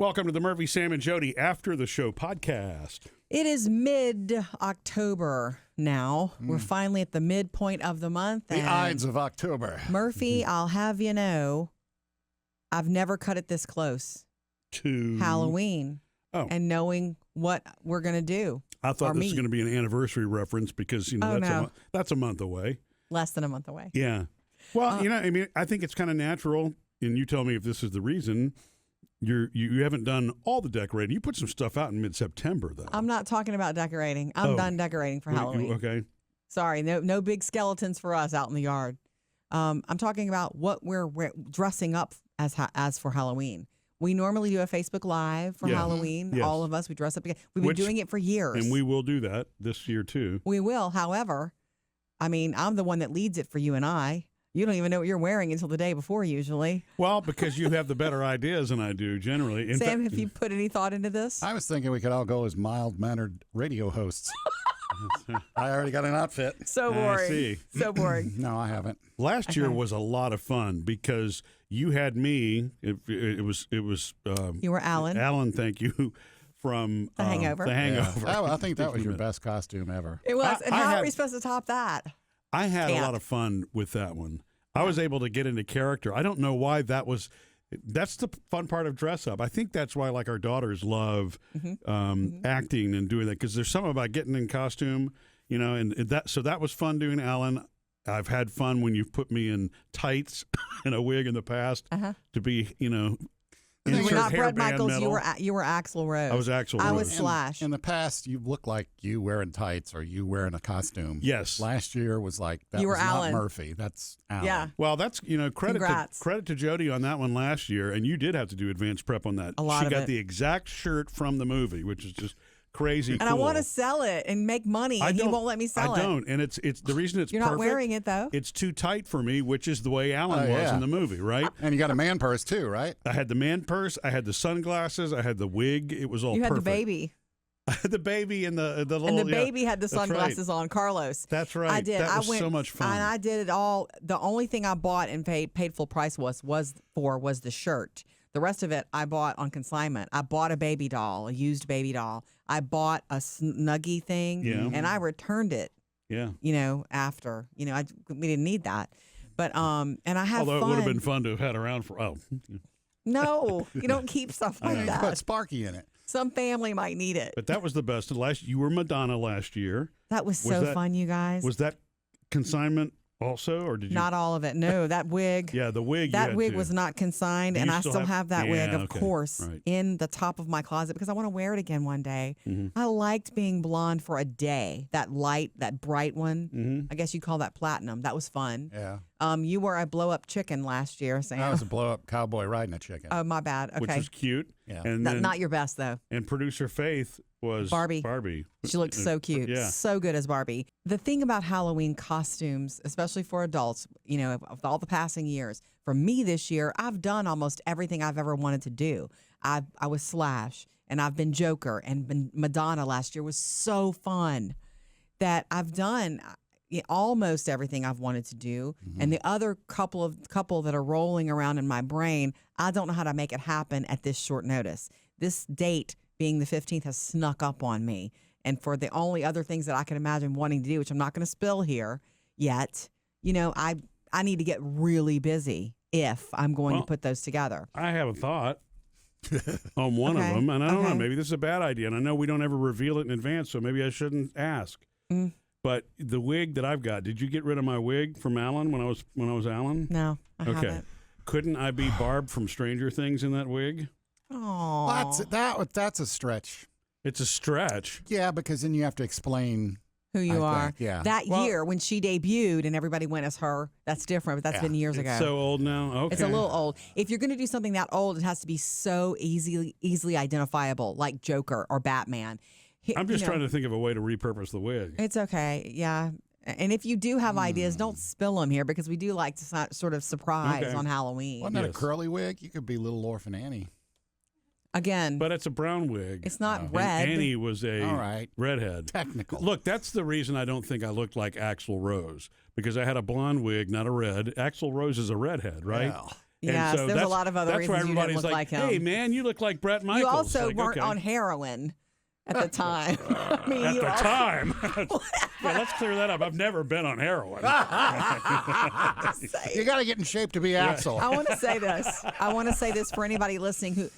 Welcome to the Murphy, Sam, and Jodi After the Show podcast. It is mid-October now. We're finally at the midpoint of the month. The Ides of October. Murphy, I'll have you know, I've never cut it this close. To Halloween. Oh. And knowing what we're going to do. I thought this was going to be an anniversary reference because, that's a month away. Less than a month away. Yeah. Well, I think it's kind of natural, and you tell me if this is the reason. You haven't done all the decorating. You put some stuff out in mid-September, though. I'm not talking about decorating. I'm done decorating for Halloween. Okay. Sorry, no big skeletons for us out in the yard. I'm talking about what we're dressing up as for Halloween. We normally do a Facebook Live for Halloween. Yes. All of us, we dress up again. We've been doing it for years. And we will do that this year, too. We will. However, I'm the one that leads it for you and I. You don't even know what you're wearing until the day before, usually. Well, because you have the better ideas than I do, generally. Sam, have you put any thought into this? I was thinking we could all go as mild-mannered radio hosts. I already got an outfit. So boring. I see. So boring. No, I Last year was a lot of fun because you had me. It was. You were Alan. Alan, thank you. From The Hangover. The Hangover. Yeah. I think that was your best costume ever. It was. And how are we supposed to top that? I had a lot of fun with that one. I was able to get into character. I don't know why that was. That's the fun part of dress up. I think that's why, like, our daughters love acting and doing that because there's something about getting in costume, and that. So that was fun doing Alan. I've had fun when you've put me in tights and a wig in the past to be, You were not Brett Michaels. Metal. You were Axl Rose. I was Axl Rose. I was Slash. In the past, you looked like you wearing tights or you wearing a costume. Yes. Last year was like that. You were was Alan. not Murphy. That's Alan. Yeah. Well, that's Congrats. credit to Jodi on that one last year, and you did have to do advanced prep on that. A lot she of got it. the exact shirt from the movie, which is just crazy. And cool. I want to sell it and make money, and he won't let me sell it. I don't, and it's the reason it's You're perfect. not wearing it though. It's too tight for me, which is the way Alan was in the movie, right? And you got a man purse too, right? I had the man purse, I had the sunglasses, I had the wig. It was all You had perfect. the baby. I had the baby and the little. And the baby had the that's right. sunglasses on, Carlos. That's right. I did. That was so much fun. And I did it all. The only thing I bought and paid full price was the shirt. The rest of it I bought on consignment. I bought a baby doll, a used baby doll. I bought a Snuggie thing, and I returned it. Yeah. After we didn't need that, but and I had Although fun. it would have been fun to have had around for. No, you don't keep stuff like You that. put Sparky in it. Some family might need it. But that was the best. You were Madonna last year. That was so fun, you guys. Was that consignment also, or did you? Not all of it. No, that wig. Yeah, the wig. That wig was not consigned, and I still have that wig, of course, in the top of my closet because I want to wear it again one day. I liked being blonde for a day. That bright one. I guess you call that platinum. That was fun. Yeah. You were a blow-up chicken last year, Sam. I was a blow-up cowboy riding a chicken. Oh, my bad. Okay. Which was cute. Yeah. And then, not your best, though. And producer Faith was Barbie. She looked so cute. Yeah. So good as Barbie. The thing about Halloween costumes, especially for adults, of all the passing years, for me this year, I've done almost everything I've ever wanted to do. I was Slash, and I've been Joker, and been Madonna last year was so fun that I've done almost everything I've wanted to do. And the other couple that are rolling around in my brain, I don't know how to make it happen at this short notice. This date being the 15th has snuck up on me. And for the only other things that I can imagine wanting to do, which I'm not going to spill here yet, I need to get really busy if I'm going to put those together. I have a thought on one of them, and I don't know, maybe this is a bad idea, and I know we don't ever reveal it in advance, so maybe I shouldn't ask. But the wig that I've got, did you get rid of my wig from Alan when I was Alan? No, I haven't. Couldn't I be Barb from Stranger Things in that wig? Oh, That's a stretch. It's a stretch. Yeah, because then you have to explain who you are. Think, yeah. That year when she debuted and everybody went as her, that's different, but that's been years ago. So old now? Okay. It's a little old. If you're going to do something that old, it has to be so easily identifiable, like Joker or Batman. I'm just trying to think of a way to repurpose the wig. It's okay. Yeah. And if you do have ideas, don't spill them here because we do like to sort of surprise on Halloween. Wasn't that a curly wig? You could be Little Orphan Annie. Again. But it's a brown wig. It's not red. And Annie was a redhead. Technical. Look, that's the reason I don't think I looked like Axl Rose, because I had a blonde wig, not a red. Axl Rose is a redhead, right? Well. Yes, there's a lot of other that's why reasons you didn't everybody's look like him. Hey, man, you look like Brett Michaels. You also Like, weren't okay. on heroin at the time. I mean, At you the also- time. Yeah, let's clear that up. I've never been on heroin. You got to get in shape to be Axel. I want to say this. I want to say this for anybody listening who.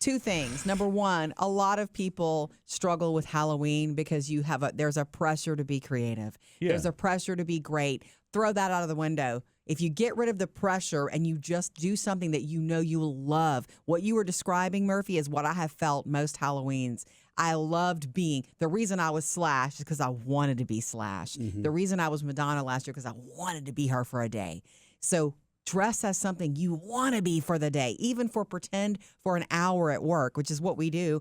Two things. Number one, a lot of people struggle with Halloween because there's a pressure to be creative. Yeah. There's a pressure to be great. Throw that out of the window. If you get rid of the pressure and you just do something that you know you will love, what you were describing, Murphy, is what I have felt most Halloweens. I loved being. The reason I was Slash is because I wanted to be Slash. Mm-hmm. The reason I was Madonna last year because I wanted to be her for a day. So dress as something you want to be for the day, even for pretend for an hour at work, which is what we do.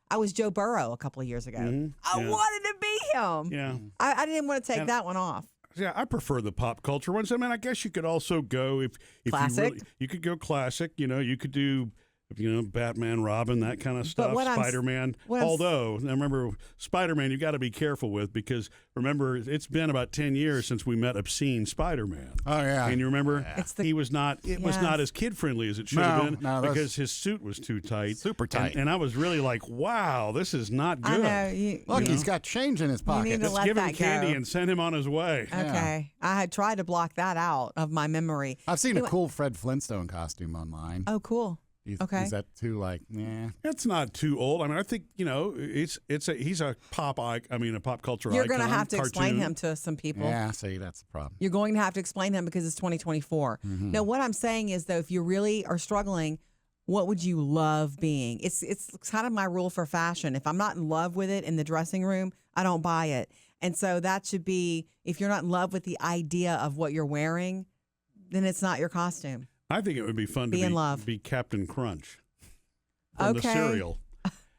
I was Joe Burrow a couple of years ago. I wanted to be him. Yeah. I didn't want to take that one off. Yeah, I prefer the pop culture ones. I mean, I guess you could also go if Classic? you could go classic. You could do Batman, Robin, that kind of stuff. Spider-Man. Although, I remember Spider-Man, you got to be careful with because remember it's been about 10 years since we met obscene Spider-Man. Oh yeah, and you remember he was not. It was not as kid friendly as it should have been because his suit was too tight, super tight. And I was really like, wow, this is not good. I know. Look, he's got change in his pocket. Let's give him candy and send him on his way. Okay, I had tried to block that out of my memory. I've seen a cool Fred Flintstone costume online. Oh, cool. Is that too yeah? It's not too old. I mean, I think he's a pop culture icon. You're going to have to cartoon. explain him to some people. Yeah, see, that's the problem. You're going to have to explain him because it's 2024. Mm-hmm. Now, what I'm saying is though, if you really are struggling, what would you love being? It's kind of my rule for fashion. If I'm not in love with it in the dressing room, I don't buy it. And so that should be, if you're not in love with the idea of what you're wearing, then it's not your costume. I think it would be fun to be Captain Crunch from the cereal.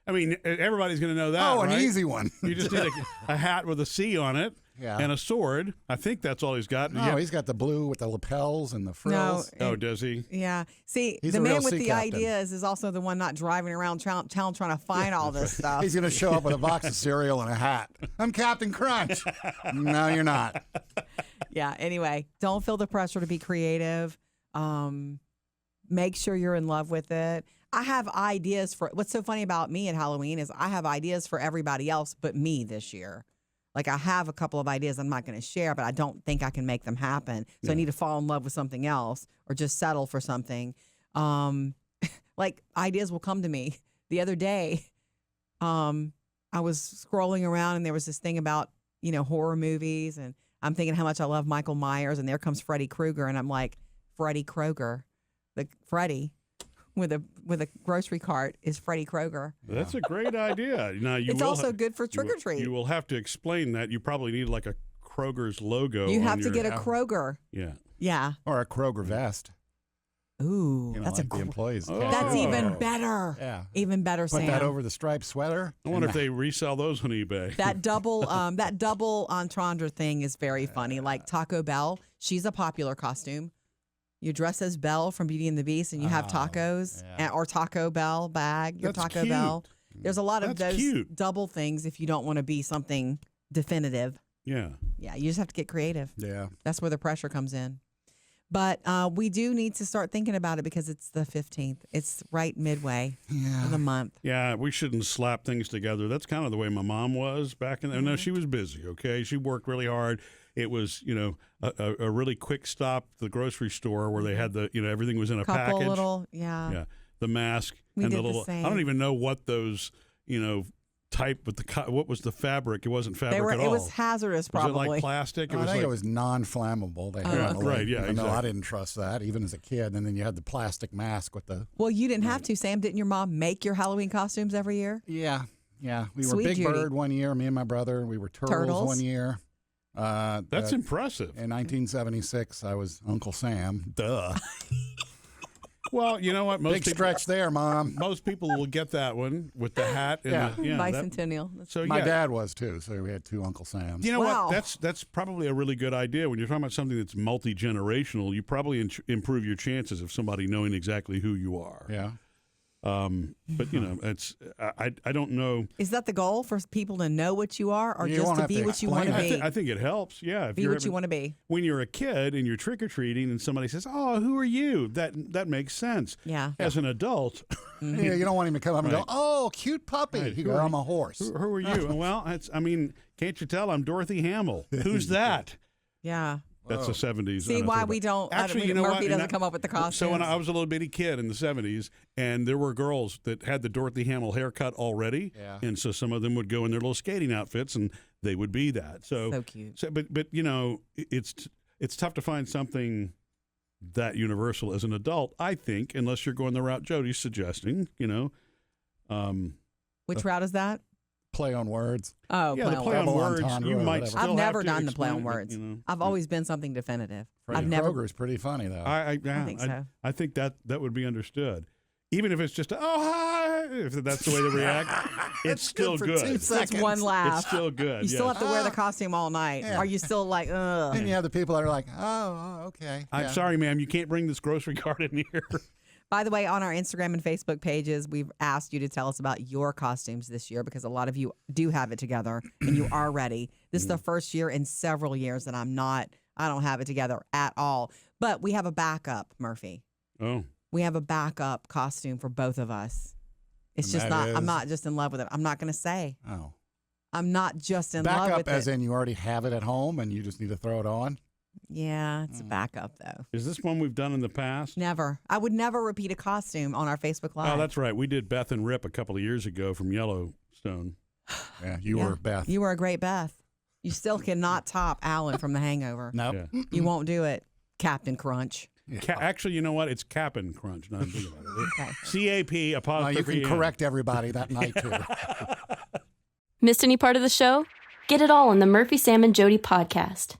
I mean, everybody's going to know that. An right? easy one. You just need a hat with a C on it and a sword. I think that's all he's got. No, he's got the blue with the lapels and the frills. Oh, does he? Yeah. See, He's the a real man with sea the captain. ideas is also the one not driving around town trying to find all this stuff. He's going to show up with a box of cereal and a hat. I'm Captain Crunch. No, you're not. Yeah. Anyway, don't feel the pressure to be creative. Make sure you're in love with it. I have ideas for what's so funny about me at Halloween is I have ideas for everybody else but me this year. Like I have a couple of ideas I'm not going to share, but I don't think I can make them happen. So I need to fall in love with something else or just settle for something. Like ideas will come to me. The other day, I was scrolling around and there was this thing about, horror movies and I'm thinking how much I love Michael Myers and there comes Freddy Krueger and I'm like, Freddy Krueger. The Freddy with a grocery cart is Freddy Krueger. That's a great idea. Now it's also good for trick or treat. You will have to explain that. You probably need like a Kroger's logo. You have to get a Kroger. Yeah. Yeah. Or a Kroger vest. Ooh, that's like the employees. That's even better. Yeah. Even better, Put Sam. that over the striped sweater. I wonder if they resell those on eBay. That double entendre thing is very funny. Like Taco Bell, she's a popular costume. You dress as Belle from Beauty and the Beast, and you have tacos or Taco Bell bag. Your That's Taco cute. Bell. There's a lot of That's those cute. double things if you don't want to be something definitive. Yeah. Yeah, you just have to get creative. Yeah. That's where the pressure comes in. But we do need to start thinking about it because it's the 15th. It's right midway of the month. Yeah, we shouldn't slap things together. That's kind of the way my mom was back in the No, she was busy, okay? She worked really hard. It was, a really quick stop to the grocery store where they had the, everything was in a Couple package. little, yeah. The mask We and did the the little. same. I don't even know what those, type with what was the fabric? It wasn't fabric at all. It was hazardous, probably. Was it like plastic? I think it was non-flammable. They had on the right, lid, yeah, even though I exactly. didn't trust that, even as a kid. And then you had the plastic mask with the... Well, you didn't have to, Sam. Didn't your mom make your Halloween costumes every year? Yeah. We were Sweet Big Judy. Bird one year, me and my brother. We were Turtles one year. That's impressive. In 1976, I was Uncle Sam. Duh. Well, you know what? Big stretch there, Mom. Most people will get that one with the hat. And Bicentennial. My dad was too, so we had two Uncle Sams. You know Wow. what? That's probably a really good idea. When you're talking about something that's multi-generational, you probably improve your chances of somebody knowing exactly who you are. Yeah. But it's I don't know. Is that the goal for people to know what you are, or You just won't to have be to what you want to explain be? I think it helps. Yeah, if Be what you want to be. When you're a kid and you're trick or treating, and somebody says, "Oh, who are you?" That makes sense. Yeah. As an adult, Yeah, you don't want him to come up and Right. go, "Oh, cute puppy." Right. You Who go, are "I'm you? a horse." who are you? Well, can't you tell? I'm Dorothy Hamill. Who's that? Yeah. That's the 70s. See why we don't. Actually, you know Murphy what? doesn't come up with the costumes. So when I was a little bitty kid in the 70s, and there were girls that had the Dorothy Hamill haircut already, Yeah. and so some of them would go in their little skating outfits, and they would be that. So cute. but it's tough to find something that universal as an adult, I think, unless you're going the route Jody's suggesting. Which route is that? Play on words. Oh, Yeah, the play on Double words. entendre You or might whatever. still I've have never to done the play on explain it, words. I've always been something definitive. Freddy I've never. Krueger's pretty funny though. I think so. I think that would be understood. Even if it's just oh hi, if that's the way they react, it's still for good. 2 It's one seconds. laugh. It's still good. You still yes. have to wear the costume all night. Yeah. Are you still like, ugh? Then you have the people that are like, "Oh, okay." I'm yeah. sorry, ma'am. You can't bring this grocery cart in here. By the way, on our Instagram and Facebook pages, we've asked you to tell us about your costumes this year because a lot of you do have it together and you are ready. This is the first year in several years that I don't have it together at all. But we have a backup, Murphy. Oh. We have a backup costume for both of us. It's And just that I'm is? not just in love with it. I'm not going to say. Oh. I'm not just in love Backup with as it. in you already have it at home and you just need to throw it on. Yeah, it's a backup though. Is this one we've done in the past? Never. I would never repeat a costume on our Facebook Live. Oh, that's right. We did Beth and Rip a couple of years ago from Yellowstone. Yeah, you Yeah. were Beth. You were a great Beth. You still cannot top Alan from The Hangover. Nope. Yeah. You won't do it, Captain Crunch. Actually, you know what? It's Cap'n Crunch. Not big about it. Okay. C-A-P You apostrophe can N. correct everybody that night too. Missed any part of the show? Get it all on the Murphy, Sam, and Jody podcast.